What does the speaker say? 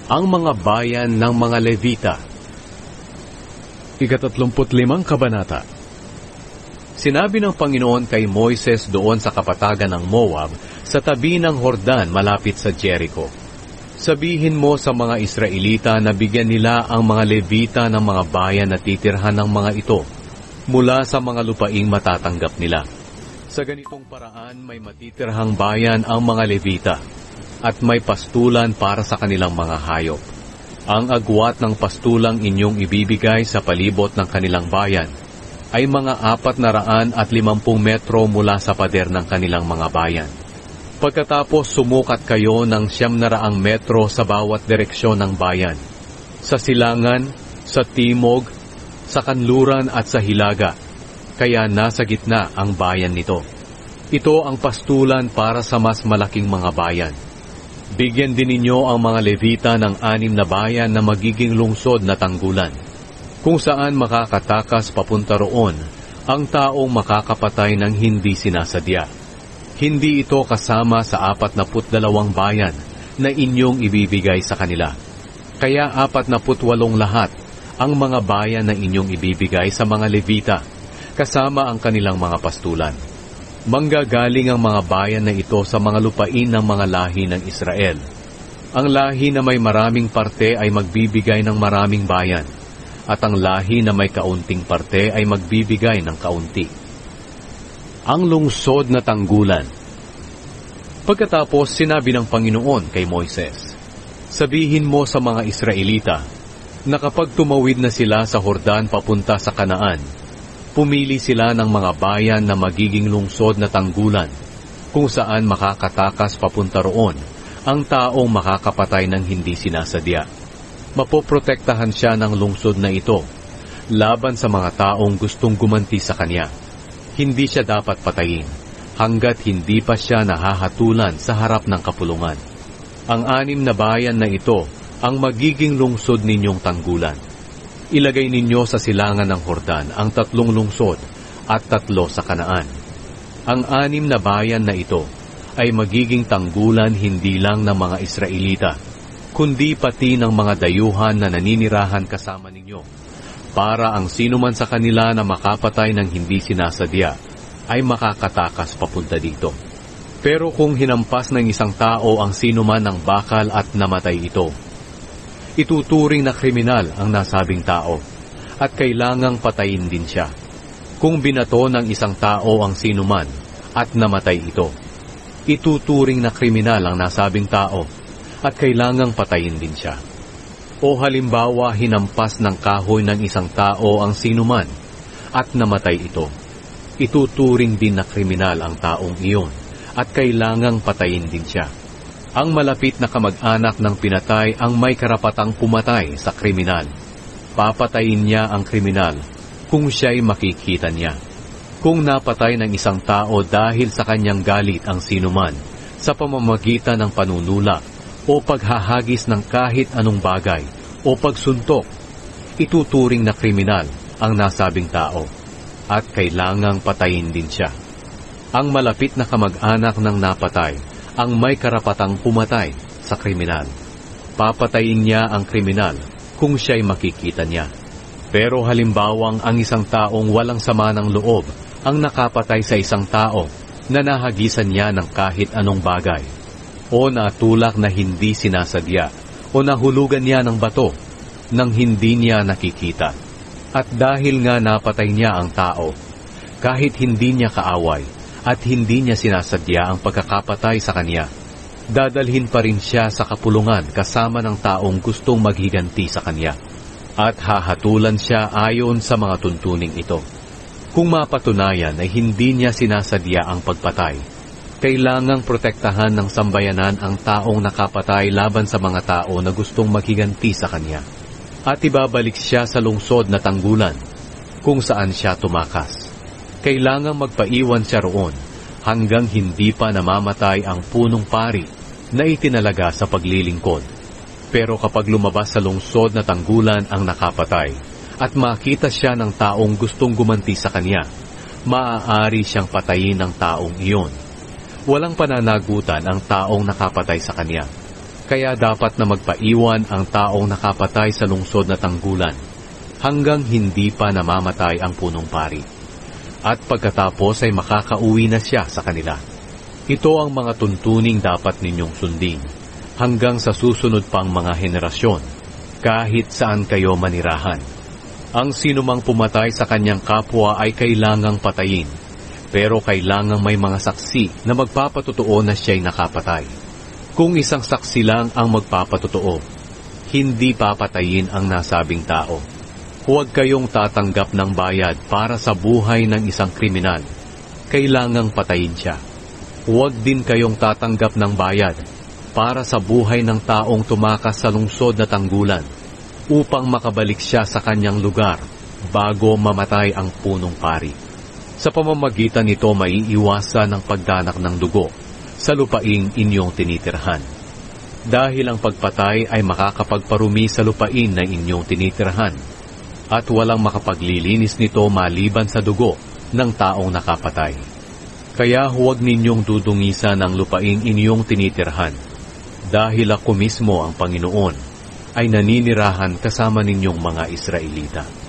Ang mga bayan ng mga Levita. 35 Kabanata. Sinabi ng Panginoon kay Moises doon sa kapatagan ng Moab, sa tabi ng Hordan malapit sa Jericho. Sabihin mo sa mga Israelita na bigyan nila ang mga Levita ng mga bayan na titirhan ng mga ito mula sa mga lupaing matatanggap nila. Sa ganitong paraan may matitirhang bayan ang mga Levita at may pastulan para sa kanilang mga hayop. Ang agwat ng pastulang inyong ibibigay sa palibot ng kanilang bayan ay mga 450 metro mula sa pader ng kanilang mga bayan. Pagkatapos sumukat kayo ng 900 metro sa bawat direksyon ng bayan, sa silangan, sa timog, sa kanluran at sa hilaga, kaya nasa gitna ang bayan nito. Ito ang pastulan para sa mas malaking mga bayan. Bigyan din ninyo ang mga Levita ng 6 na bayan na magiging lungsod na tanggulan, kung saan makakatakas papunta roon ang taong makakapatay ng hindi sinasadya. Hindi ito kasama sa 42 bayan na inyong ibibigay sa kanila. Kaya 48 lahat ang mga bayan na inyong ibibigay sa mga Levita, kasama ang kanilang mga pastulan. Manggagaling ang mga bayan na ito sa mga lupain ng mga lahi ng Israel. Ang lahi na may maraming parte ay magbibigay ng maraming bayan, at ang lahi na may kaunting parte ay magbibigay ng kaunti. Ang lungsod na tanggulan. Pagkatapos sinabi ng Panginoon kay Moises, sabihin mo sa mga Israelita na kapag tumawid na sila sa Hordan papunta sa Kanaan, pumili sila ng mga bayan na magiging lungsod na tanggulan, kung saan makakatakas papunta roon ang taong makakapatay ng hindi sinasadya. Mapoprotektahan siya ng lungsod na ito laban sa mga taong gustong gumanti sa kanya. Hindi siya dapat patayin hanggat hindi pa siya nahahatulan sa harap ng kapulungan. Ang 6 na bayan na ito ang magiging lungsod ninyong tanggulan. Ilagay ninyo sa silangan ng Hordan ang 3 lungsod at 3 sa Kanaan. Ang 6 na bayan na ito ay magiging tanggulan hindi lang ng mga Israelita, kundi pati ng mga dayuhan na naninirahan kasama ninyo, para ang sinuman sa kanila na makapatay ng hindi sinasadya ay makakatakas papunta dito. Pero kung hinampas ng isang tao ang sinuman ng bakal at namatay ito, ituturing na kriminal ang nasabing tao at kailangang patayin din siya. Kung binato ng isang tao ang sinuman at namatay ito, ituturing na kriminal ang nasabing tao at kailangang patayin din siya. O halimbawa, hinampas ng kahoy ng isang tao ang sinuman at namatay ito, ituturing din na kriminal ang taong iyon at kailangang patayin din siya. Ang malapit na kamag-anak ng pinatay ang may karapatang pumatay sa kriminal. Papatayin niya ang kriminal kung siya'y makikita niya. Kung napatay ng isang tao dahil sa kanyang galit ang sinuman sa pamamagitan ng panunulak o paghahagis ng kahit anong bagay o pagsuntok, ituturing na kriminal ang nasabing tao at kailangang patayin din siya. Ang malapit na kamag-anak ng napatay ang may karapatang pumatay sa kriminal. Papatayin niya ang kriminal kung siya'y makikita niya. Pero halimbawang ang isang taong walang sama ng loob ang nakapatay sa isang tao na nahagisan niya ng kahit anong bagay, o natulak na hindi sinasadya, o nahulugan niya ng bato nang hindi niya nakikita. At dahil nga napatay niya ang tao, kahit hindi niya kaaway, at hindi niya sinasadya ang pagkakapatay sa kanya, dadalhin pa rin siya sa kapulungan kasama ng taong gustong maghiganti sa kanya, at hahatulan siya ayon sa mga tuntuning ito. Kung mapatunayan ay hindi niya sinasadya ang pagpatay, kailangang protektahan ng sambayanan ang taong nakapatay laban sa mga tao na gustong maghiganti sa kanya, at ibabalik siya sa lungsod na tanggulan kung saan siya tumakas. Kailangang magpaiwan siya roon hanggang hindi pa namamatay ang punong pari na itinalaga sa paglilingkod. Pero kapag lumabas sa lungsod na tanggulan ang nakapatay at makita siya ng taong gustong gumanti sa kanya, maaari siyang patayin ng taong iyon. Walang pananagutan ang taong nakapatay sa kanya. Kaya dapat na magpaiwan ang taong nakapatay sa lungsod na tanggulan hanggang hindi pa namamatay ang punong pari. At pagkatapos ay makakauwi na siya sa kanila. Ito ang mga tuntuning dapat ninyong sundin hanggang sa susunod pang mga henerasyon, kahit saan kayo manirahan. Ang sinumang pumatay sa kanyang kapwa ay kailangang patayin, pero kailangang may mga saksi na magpapatotoo na siya'y nakapatay. Kung isang saksi lang ang magpapatotoo, hindi papatayin ang nasabing tao. Huwag kayong tatanggap ng bayad para sa buhay ng isang kriminal. Kailangang patayin siya. Huwag din kayong tatanggap ng bayad para sa buhay ng taong tumakas sa lungsod na tanggulan upang makabalik siya sa kanyang lugar bago mamatay ang punong pari. Sa pamamagitan nito maiiwasan ang pagdanak ng dugo sa lupaing inyong tinitirhan. Dahil ang pagpatay ay makakapagparumi sa lupain na inyong tinitirhan at walang makapaglilinis nito maliban sa dugo ng taong nakapatay. Kaya huwag ninyong dudungisan ang lupaing inyong tinitirhan dahil ako mismo ang Panginoon ay naninirahan kasama ninyong mga Israelita.